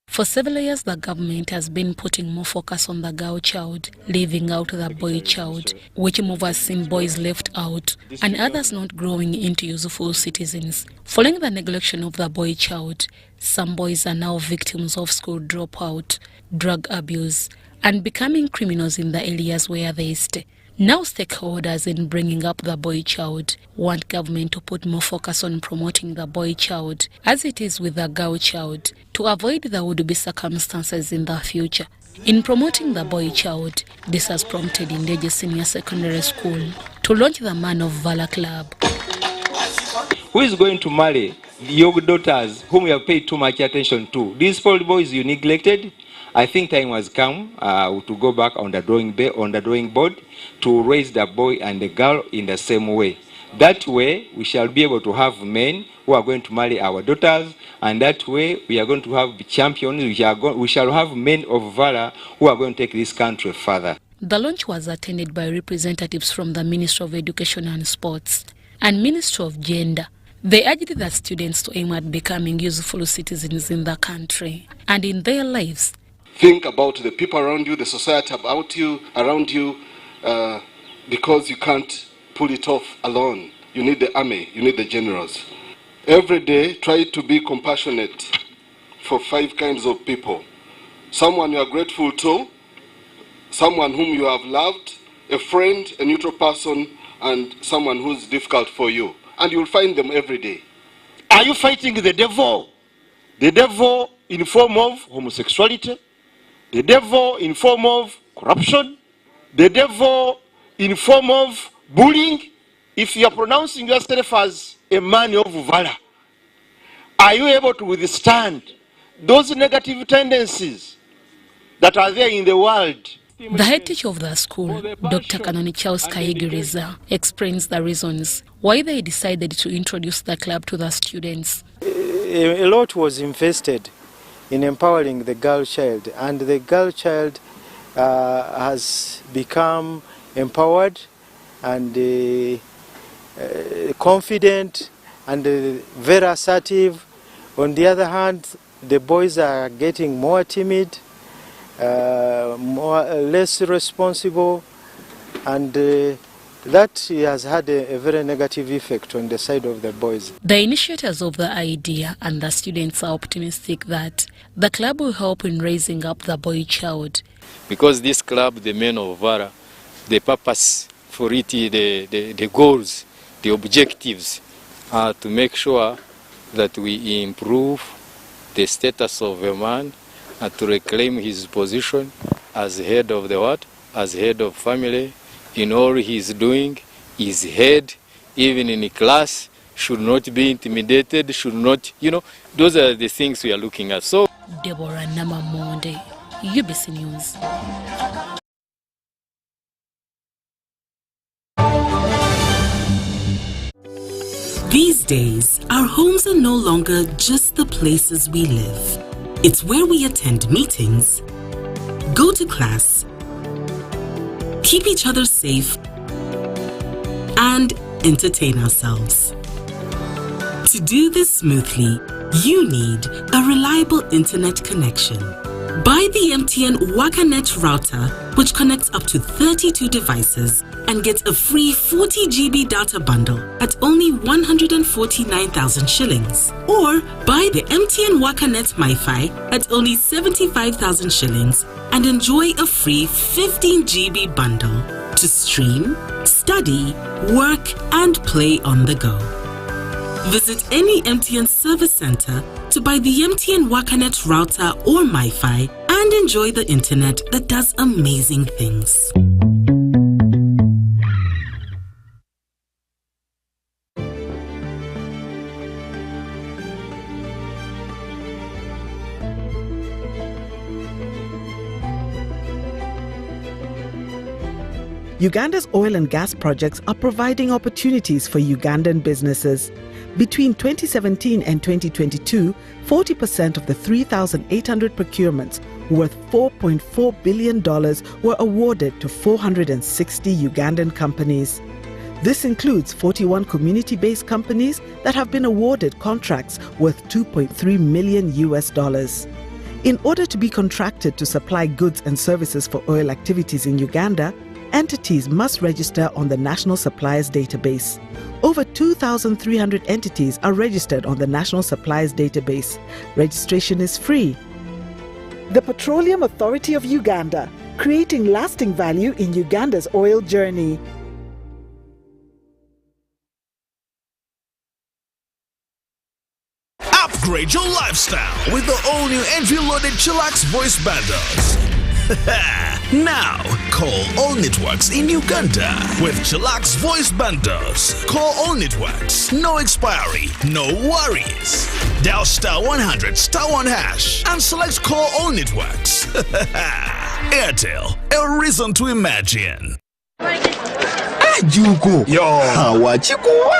For several years, the government has been putting more focus on the girl child, leaving out the boy child, which move has seen boys left out and others not growing into useful citizens. Following the neglection of the boy child, some boys are now victims of school dropout, drug abuse, and becoming criminals in the areas where they stay. Now stakeholders in bringing up the boy child want government to put more focus on promoting the boy child as it is with the girl child to avoid the would-be circumstances in the future. In promoting the boy child, this has prompted Indeje Senior Secondary School to launch the Man of Valor Club. Who is going to marry your daughters whom you have paid too much attention to? These poor boys you neglected? I think time has come to go back on the drawing board to raise the boy and the girl in the same way. That way, we shall be able to have men who are going to marry our daughters, and that way, we are going to have champions. We shall have men of valor who are going to take this country further. The launch was attended by representatives from the Ministry of Education and Sports and Ministry of Gender. They urged the students to aim at becoming useful citizens in the country and in their lives. Think about the people around you, the society around you, because you can't pull it off alone. You need the army, you need the generals. Every day, try to be compassionate for 5 kinds of people. Someone you are grateful to, someone whom you have loved, a friend, a neutral person, and someone who's difficult for you. And you'll find them every day. Are you fighting the devil? The devil in form of homosexuality? The devil in form of corruption, the devil in form of bullying. If you are pronouncing yourself as a man of valor, are you able to withstand those negative tendencies that are there in the world? The head teacher of the school, Dr. Kanoni Charles Kaigiriza, explains the reasons why they decided to introduce the club to the students. A lot was invested in empowering the girl child, and the girl child has become empowered and confident and very assertive. On the other hand, the boys are getting more timid, less responsible, and that has had a very negative effect on the side of the boys. The initiators of the idea and the students are optimistic that the club will help in raising up the boy child. Because this club, the Men of Valor, the purpose for it, the goals, the objectives are to make sure that we improve the status of a man and to reclaim his position as head of the what? As head of family. In all he is doing, his head, even in a class, should not be intimidated, should not, those are the things we are looking at. So, Deborah Namamonde, UBC News. These days, our homes are no longer just the places we live. It's where we attend meetings, go to class, keep each other safe, and entertain ourselves. To do this smoothly, you need a reliable internet connection. Buy the MTN WakaNet router, which connects up to 32 devices and gets a free 40 GB data bundle at only 149,000 shillings. Or buy the MTN WakaNet MiFi at only 75,000 shillings and enjoy a free 15 GB bundle to stream, study, work, and play on the go. Visit any MTN service center to buy the MTN WakaNet router or MiFi and enjoy the internet that does amazing things. Uganda's oil and gas projects are providing opportunities for Ugandan businesses. Between 2017 and 2022, 40% of the 3,800 procurements worth $4.4 billion were awarded to 460 Ugandan companies. This includes 41 community-based companies that have been awarded contracts worth $2.3 million. In order to be contracted to supply goods and services for oil activities in Uganda, entities must register on the National Suppliers Database. Over 2,300 entities are registered on the National Suppliers Database. Registration is free. The Petroleum Authority of Uganda, creating lasting value in Uganda's oil journey. Upgrade your lifestyle with the all-new entry-loaded Chillax voice bundles. Now, call all networks in Uganda with Chillax voice bundles. Call all networks, no expiry, no worries. Dial *100*1# and select call all networks. Airtel, a reason to imagine. Juko. Yo. What you go?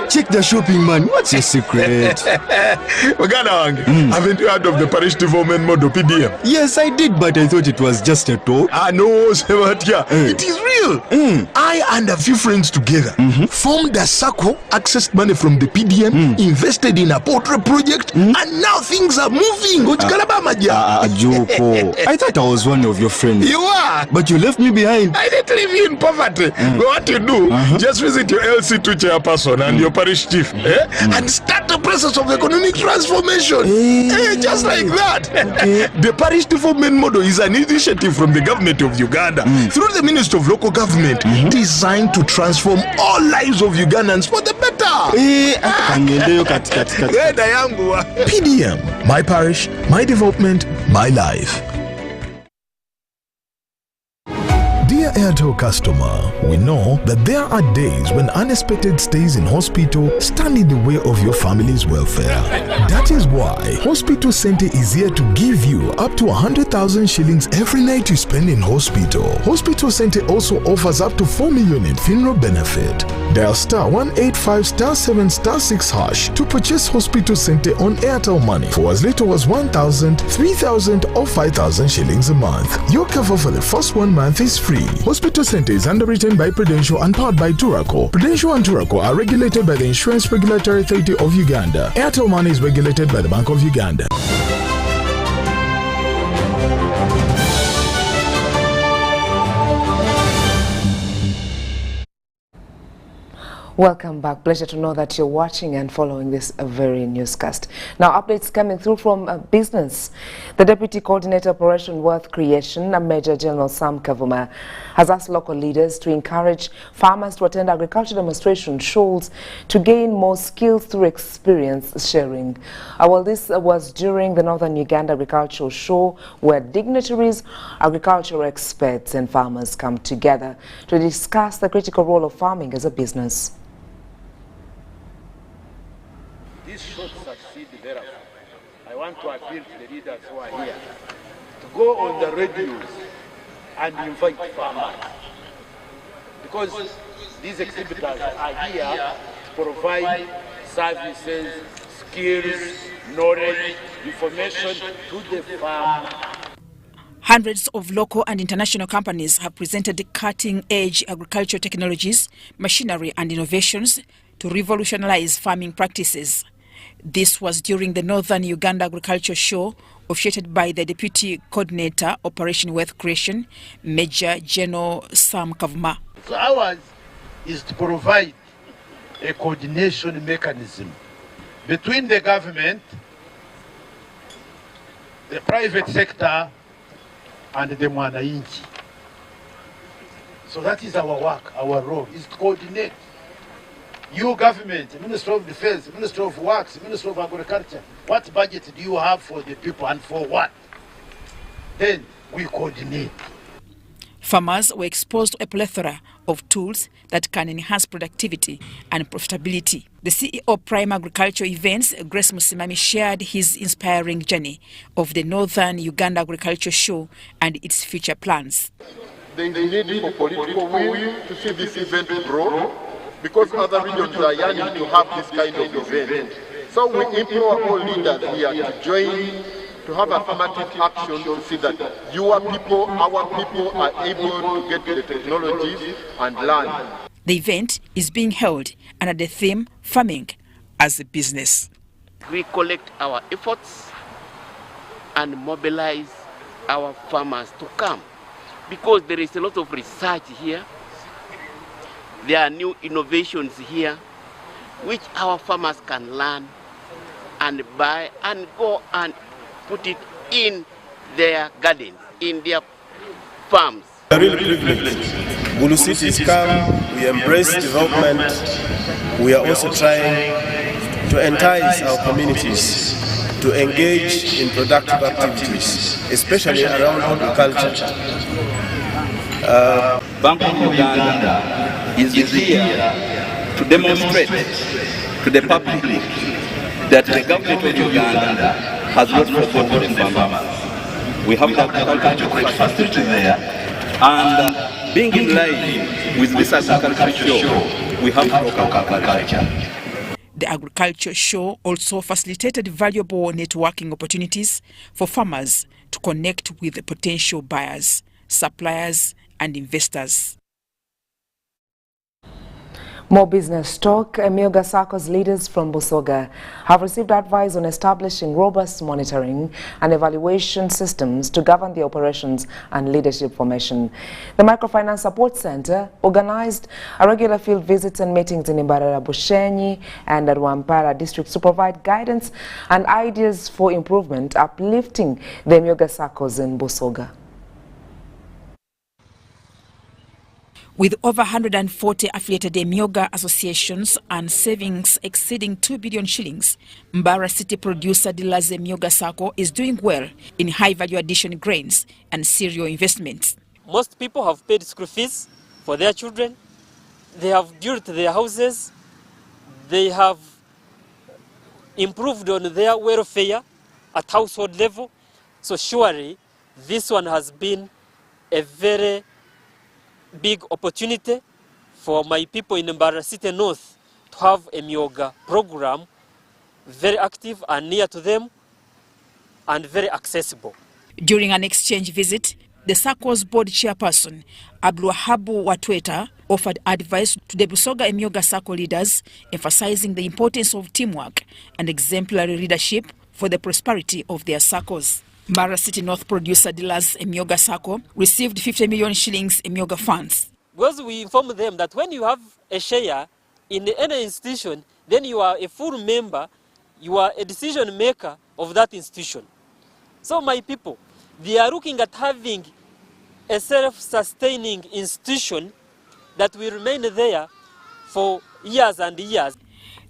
Check the shopping, man. What's your secret? Haven't you heard of the Parish Development Model PDM? Yes, I did, but I thought it was just a talk. No, Sebatia. It is real. I and a few friends together formed a circle, accessed money from the PDM, invested in a poultry project, and now things are moving. Juko. I thought I was one of your friends. You are. But you left me behind. I didn't leave you in poverty. What you do, just visit your LC2 chairperson and your parish chief and start the process of economic transformation. Just like that. The Parish Development Model is an initiative from the government of Uganda through the Ministry of Local Government designed to transform all lives of Ugandans for the better. PDM, my parish, my development, my life. Dear Airtel customer, we know that there are days when unexpected stays in hospital stand in the way of your family's welfare. That is why Hospital Center is here to give you up to 100,000 shillings every night you spend in hospital. Hospital Center also offers up to 4 million in funeral benefit. Dial *185*7*6# to purchase Hospital Center on Airtel Money for as little as 1,000, 3,000 or 5,000 shillings a month. Your cover for the first 1 month is free. Hospital Center is underwritten by Prudential and powered by Turaco. Prudential and Turaco are regulated by the Insurance Regulatory Authority of Uganda. Airtel Money is regulated by the Bank of Uganda. Welcome back. Pleasure to know that you're watching and following this very newscast. Now, updates coming through from business. The Deputy Coordinator Operation Wealth Creation, Major General Sam Kavuma, has asked local leaders to encourage farmers to attend agriculture demonstration shows to gain more skills through experience sharing. Well, this was during the Northern Uganda Agricultural Show, where dignitaries, agricultural experts and farmers come together to discuss the critical role of farming as a business. This should succeed thereafter. I want to appeal to the leaders who are here to go on the radios and invite farmers, because these exhibitors are here to provide services, skills, knowledge, information to the farmer. Hundreds of local and international companies have presented cutting-edge agricultural technologies, machinery and innovations to revolutionize farming practices. This was during the Northern Uganda Agriculture Show, officiated by the Deputy Coordinator, Operation Wealth Creation, Major General Sam Kavuma. So ours is to provide a coordination mechanism between the government, the private sector, and the mwananchi. So that is our work, our role, is to coordinate. You government, Ministry of Defense, Ministry of Works, Ministry of Agriculture, what budget do you have for the people and for what? Then we coordinate. Farmers were exposed to a plethora of tools that can enhance productivity and profitability. The CEO of Prime Agriculture Events, Grace Musimami, shared his inspiring journey of the Northern Uganda Agriculture Show and its future plans. There is need for political will to see this event grow, because other regions are yearning to have this kind of event. So we implore all leaders here to join, to have affirmative action to see that your people, our people are able to get the technologies and learn. The event is being held under the theme Farming as a Business. We collect our efforts and mobilize our farmers to come, because there is a lot of research here. There are new innovations here which our farmers can learn and buy and go and put it in their gardens, in their farms. We are really privileged. Gulu City is calm, we embrace development. We are also trying to entice our communities to engage in productive activities, especially around agriculture. Bank of Uganda is here to demonstrate to the public that the government of Uganda has not forgotten the farmers. We have the agriculture facility there, and being in line with this agriculture show, we have local agriculture. The agriculture show also facilitated valuable networking opportunities for farmers to connect with potential buyers, suppliers, and investors. More business talk. Emyooga SACCO's leaders from Busoga have received advice on establishing robust monitoring and evaluation systems to govern the operations and leadership formation. The Microfinance Support Center organized a regular field visits and meetings in Imbarara, Bushenyi and Rwampara districts to provide guidance and ideas for improvement, uplifting the Emyooga SACCOs in Busoga. With over 140 affiliated Emyooga associations and savings exceeding 2 billion shillings, Mbara City producer dealers Emyooga SACCO is doing well in high-value addition grains and cereal investments. Most people have paid school fees for their children. They have built their houses. They have improved on their welfare at household level. So surely this one has been a very big opportunity for my people in Mbara City North to have a Emyooga program very active and near to them and very accessible. During an exchange visit, the SACCO's board chairperson, Abdulwahabu Watweta, offered advice to the Busoga Emyooga SACCO leaders, emphasizing the importance of teamwork and exemplary leadership for the prosperity of their SACCOs. Mbara City North producer dealers Emyooga SACCO received 50 million shillings Emyooga funds. Because we inform them that when you have a share in any institution, then you are a full member, you are a decision maker of that institution. So my people, they are looking at having a self-sustaining institution that will remain there for years and years.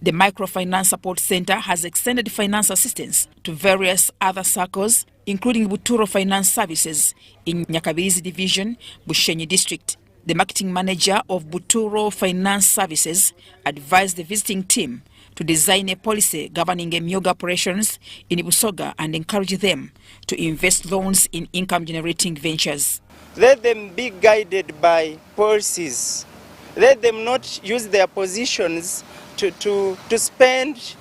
The Microfinance Support Center has extended finance assistance to various other SACCOs, including Buturo Finance Services in Nyakabirizi Division, Bushenyi District. The marketing manager of Buturo Finance Services advised the visiting team to design a policy governing Emyooga operations in Busoga and encourage them to invest loans in income-generating ventures. Let them be guided by policies. Let them not use their positions to spend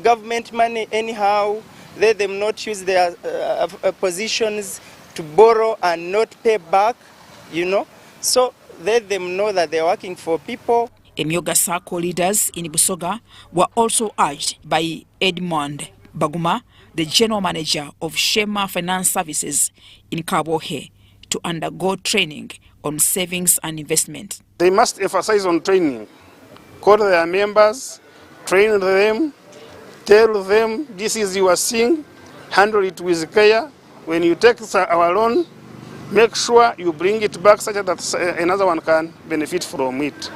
government money anyhow. Let them not use their positions to borrow and not pay back, So let them know that they're working for people. Emyooga SACCO leaders in Busoga were also urged by Edmond Baguma, the general manager of Shema Finance Services in Kabohe, to undergo training on savings and investment. They must emphasize on training. Call their members, train them, tell them this is your thing, handle it with care. When you take our loan, make sure you bring it back such that another one can benefit from it.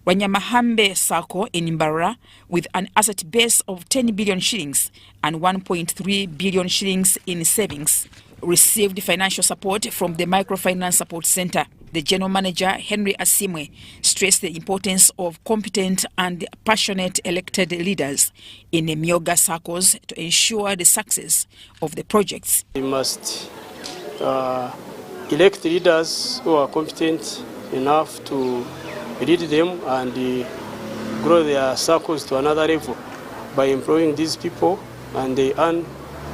Wanyamahambe Sacco in Mbarara, with an asset base of 10 billion shillings and 1.3 billion shillings in savings, received financial support from the Microfinance Support Center. The General Manager, Henry Asimwe, stressed the importance of competent and passionate elected leaders in the Myoga circles to ensure the success of the projects. We must elect leaders who are competent enough to lead them and grow their circles to another level by employing these people, and they earn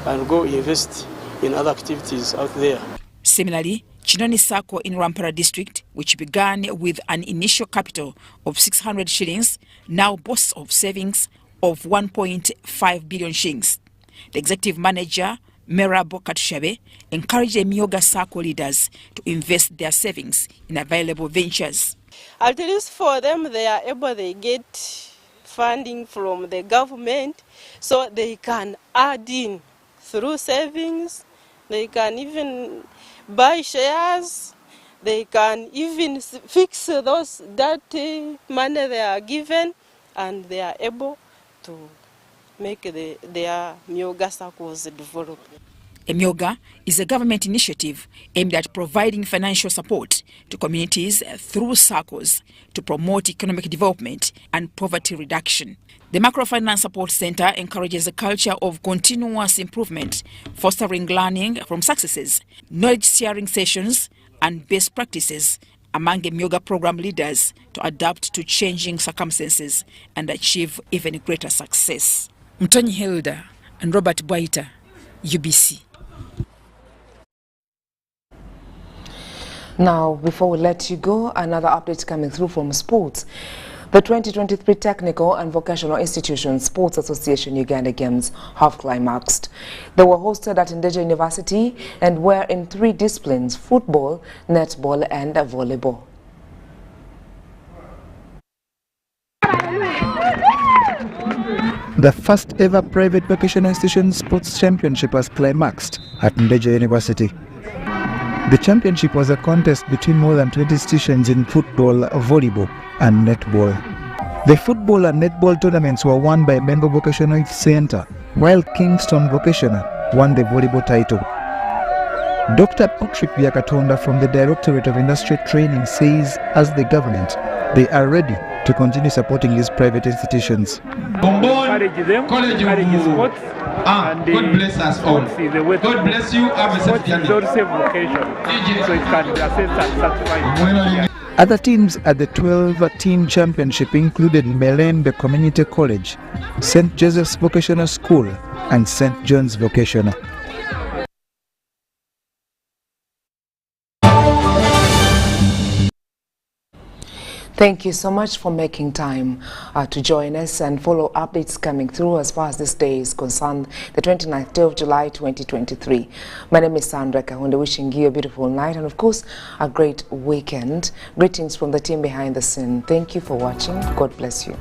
and go invest in other activities out there. Similarly, Chinoni Sacco in Rampara district, which began with an initial capital of 600 shillings, now boasts of savings of 1.5 billion shillings. The executive manager, Mera Bokatshabe, encouraged the Myoga Sacco leaders to invest their savings in available ventures. At least for them, they get funding from the government, so they can add in through savings. They can even buy shares. They can even fix that money they are given, and they are able to make their Myoga circles develop. Myoga is a government initiative aimed at providing financial support to communities through circles to promote economic development and poverty reduction. The Microfinance Support Center encourages a culture of continuous improvement, fostering learning from successes, knowledge-sharing sessions, and best practices among the Myoga program leaders to adapt to changing circumstances and achieve even greater success. Mtonyi Hilda and Robert Bwaita, UBC. Now, before we let you go, another update coming through from sports. The 2023 Technical and Vocational Institutions Sports Association Uganda Games have climaxed. They were hosted at Ndeje University and were in 3 disciplines: football, netball and volleyball. The first ever private vocational institution sports championship was climaxed at Ndeje University. The championship was a contest between more than 20 institutions in football, volleyball and netball. The football and netball tournaments were won by Bengo Vocational Youth Center, while Kingston Vocational won the volleyball title. Dr. Patrick Byakatonda from the Directorate of Industry Training says, as the government, they are ready to continue supporting these private institutions. Encourage them, encourage sports, and God bless us all. God bless you. Sports is also a vocation, so it can be assessed and certified. Other teams at the 12-team championship included Melembe Community College, St. Joseph's Vocational School, and St. John's Vocational. Thank you so much for making time to join us and follow updates coming through as far as this day is concerned, the 29th day of July 2023. My name is Sandra Kahunde, wishing you a beautiful night and of course a great weekend. Greetings from the team behind the scene. Thank you for watching. God bless you.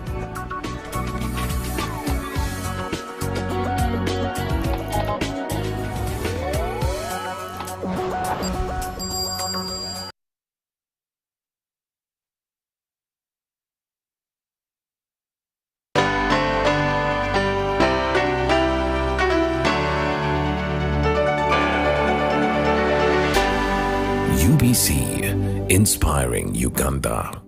UBC, inspiring Uganda.